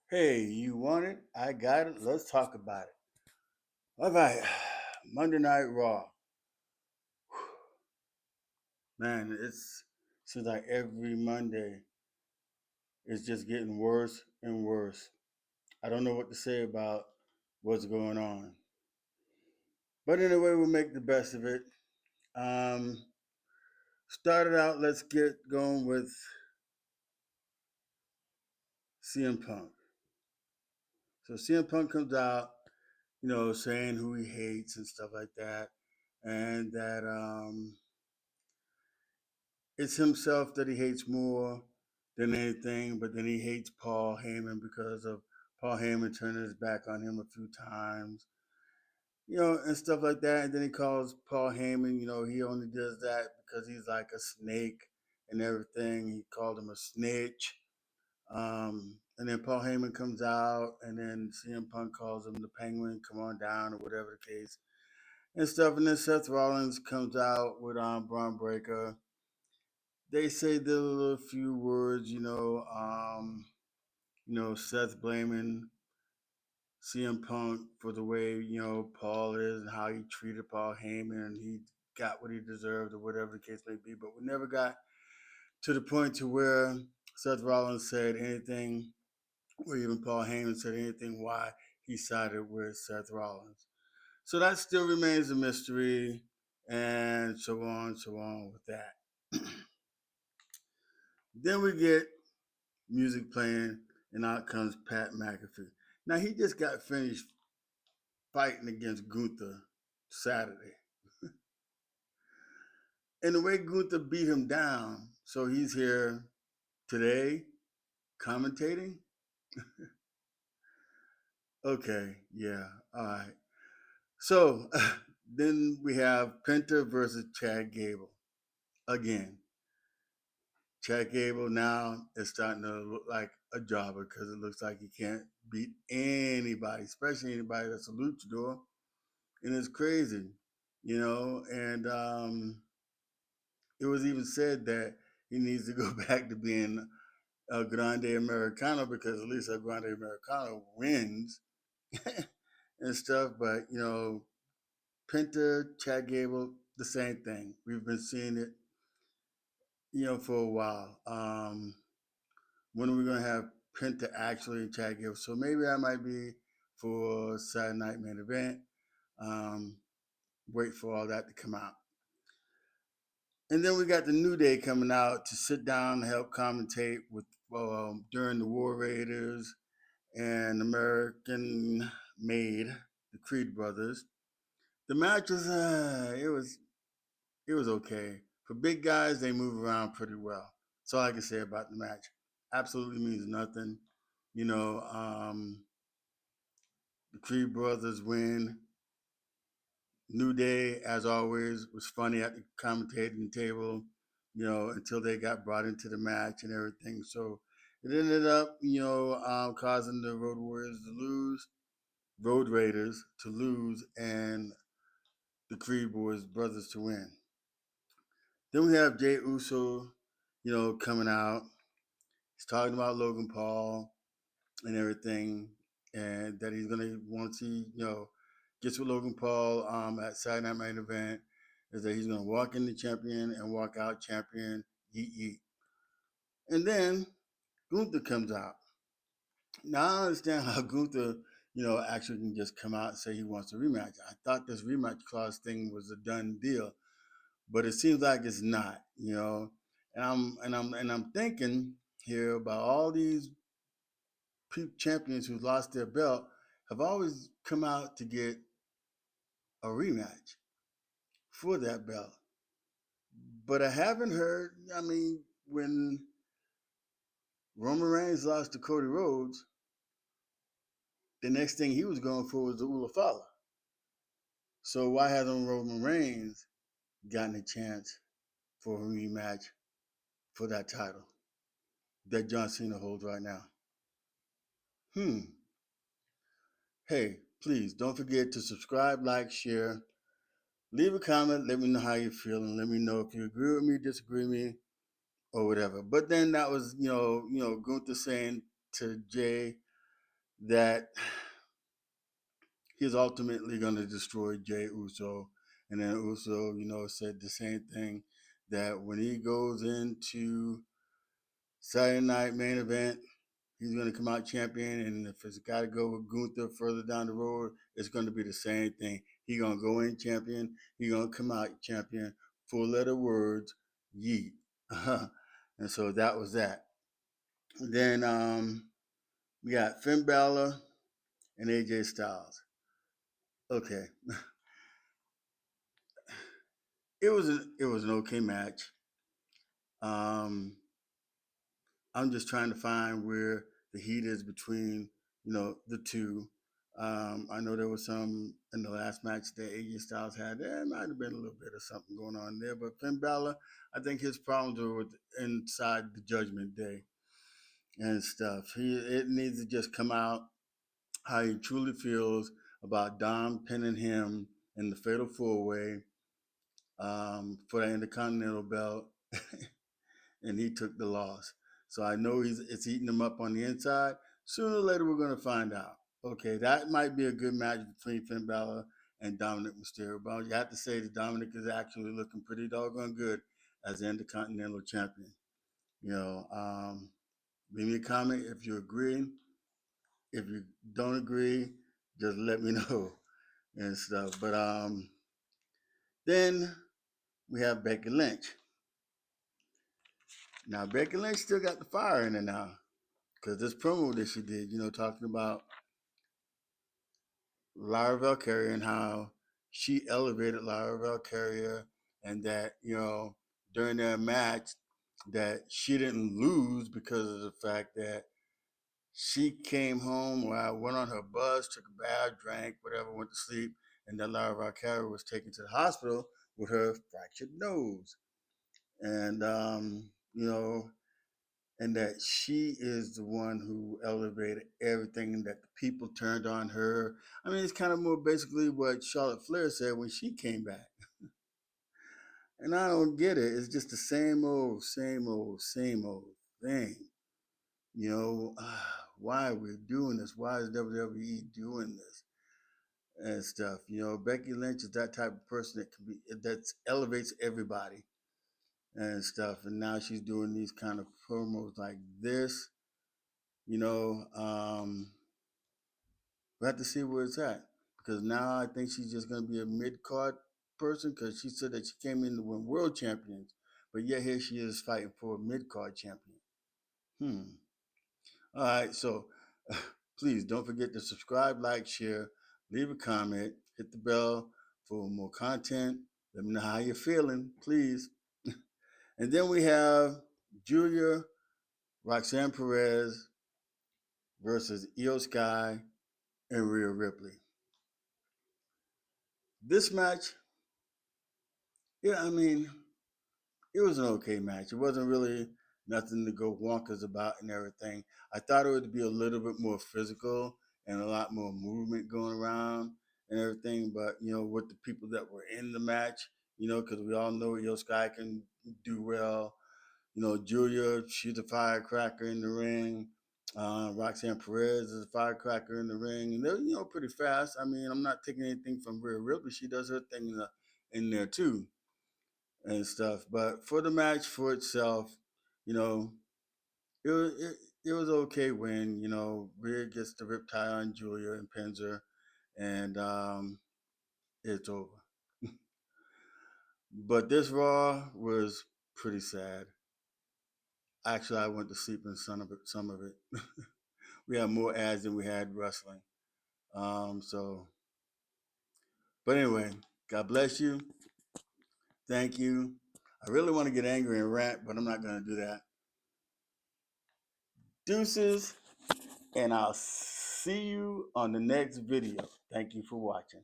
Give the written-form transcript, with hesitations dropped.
Hey, you want it? I got it. Let's talk about it. All right. Monday Night Raw. Man, it's seems like every Monday it's just getting worse and worse. I don't know what to say about what's going on. But anyway, we'll make the best of it. Um, Started out, let's get going with CM Punk. So CM Punk comes out, saying who he hates and stuff like that, and that it's himself that he hates more than anything, but then he hates Paul Heyman because of Paul Heyman turning his back on him a few times, and stuff like that. And then he calls Paul Heyman, he only does that because he's like a snake and everything. He called him a snitch. And then Paul Heyman comes out, and then CM Punk calls him the Penguin, come on down, or whatever the case, and stuff. And then Seth Rollins comes out with Braun Breaker. They say the little few words, Seth blaming CM Punk for the way, Paul is and how he treated Paul Heyman and he got what he deserved or whatever the case may be. But we never got to the point to where Seth Rollins said anything or even Paul Heyman said anything why he sided with Seth Rollins. So that still remains a mystery and so on with that. Then we get music playing, and out comes Pat McAfee. Now he just got finished fighting against Gunther Saturday, and the way Gunther beat him down, so he's here today commentating. Okay, yeah, all right. So then we have Penta versus Chad Gable again. Chad Gable now is starting to look like a jobber because it looks like he can't beat anybody, especially anybody that's a luchador. And it's crazy, And it was even said that he needs to go back to being a Grande Americano because at least a Grande Americano wins and stuff. But Penta, Chad Gable, the same thing. We've been seeing it, for a while. When are we gonna have Penta actually in Chad Gable? So maybe that might be for Saturday Night Main Event. Um, Wait for all that to come out. And then we got the New Day coming out to sit down and help commentate with during the War Raiders and American Made, the Creed brothers. The match was it was okay. For big guys, they move around pretty well. That's all I can say about the match. Absolutely means nothing. You know, um, the Creed brothers win. New Day, as always, was funny at the commentating table, until they got brought into the match and everything. So it ended up, causing the Road Warriors to lose, Road Raiders to lose, and the Creed Boys brothers to win. Then we have Jay Uso, coming out. He's talking about Logan Paul and everything, and that he's gonna once he gets with Logan Paul at Saturday Night Main Event, is that he's gonna walk in the champion and walk out champion. Yeet yeet. And then Gunther comes out. Now I understand how Gunther, actually can just come out and say he wants a rematch. I thought this rematch clause thing was a done deal, but it seems like it's not. And I'm thinking here about all these champions who lost their belt have always come out to get a rematch for that belt. But I haven't heard, when Roman Reigns lost to Cody Rhodes, the next thing he was going for was the Ulafala. So why hasn't Roman Reigns gotten a chance for a rematch for that title that John Cena holds right now? Hmm. Hey, please don't forget to subscribe, like, share, leave a comment. Let me know how you're feeling. Let me know if you agree with me, disagree with me, or whatever. But then that was, Gunther saying to Jay, that he's ultimately going to destroy Jey Uso. And then Uso, said the same thing, that when he goes into Saturday night main event, he's going to come out champion. And if it's got to go with Gunther further down the road, it's going to be the same thing. He's going to go in champion. He's going to come out champion. 4-letter words, yeet. And so that was that. Then we got Finn Balor and AJ Styles. Okay, it was an okay match. Um, I'm just trying to find where the heat is between the two. I know there was some in the last match that AJ Styles had. There might have been a little bit of something going on there, but Finn Balor, I think his problems are with inside the Judgment Day and stuff. It needs to just come out how he truly feels about Dom pinning him in the Fatal 4-Way for the Intercontinental belt, and he took the loss. So I know it's eating him up on the inside. Sooner or later, we're going to find out. Okay, that might be a good match between Finn Balor and Dominic Mysterio. But you have to say that Dominic is actually looking pretty doggone good as the Intercontinental Champion. Leave me a comment if you agree. If you don't agree, just let me know and stuff. But then we have Becky Lynch. Now Becky Lynch still got the fire in her now, because this promo that she did, talking about Lyra Valkyria and how she elevated Lyra Valkyria, and that during their match that she didn't lose because of the fact that she came home, went on her bus, took a bath, drank, whatever, went to sleep, and then Lyra Valkyria was taken to the hospital with her fractured nose. And, and that she is the one who elevated everything and that the people turned on her. I mean, it's kind of more basically what Charlotte Flair said when she came back. And I don't get it. It's just the same old, same old, same old thing. Why are we doing this? Why is WWE doing this and stuff? Becky Lynch is that type of person that elevates everybody and stuff. And now she's doing these kind of promos like this. We have to see where it's at, because now I think she's just going to be a mid card person, because she said that she came in to win world champions, but yet here she is fighting for a mid card champion. All right, so please don't forget to subscribe, like, share, leave a comment, hit the bell for more content. Let me know how you're feeling, please. And then we have Julia Roxanne Perez versus Io Sky and Rhea Ripley. This match, yeah, I mean, it was an okay match. It wasn't really nothing to go wonkers about and everything. I thought it would be a little bit more physical and a lot more movement going around and everything. But, with the people that were in the match, because we all know Io Sky can do well. Julia, she's a firecracker in the ring. Roxanne Perez is a firecracker in the ring. And they're, pretty fast. I mean, I'm not taking anything from Rhea Ripley. She does her thing in there, too, and stuff. But for the match for itself, you know, it was okay when Rhea gets the riptide on Julia and pins her, and it's over. But this Raw was pretty sad. Actually, I went to sleep in some of it. We had more ads than we had wrestling. So, but anyway, God bless you. Thank you. I really want to get angry and rant, but I'm not going to do that. Deuces, and I'll see you on the next video. Thank you for watching.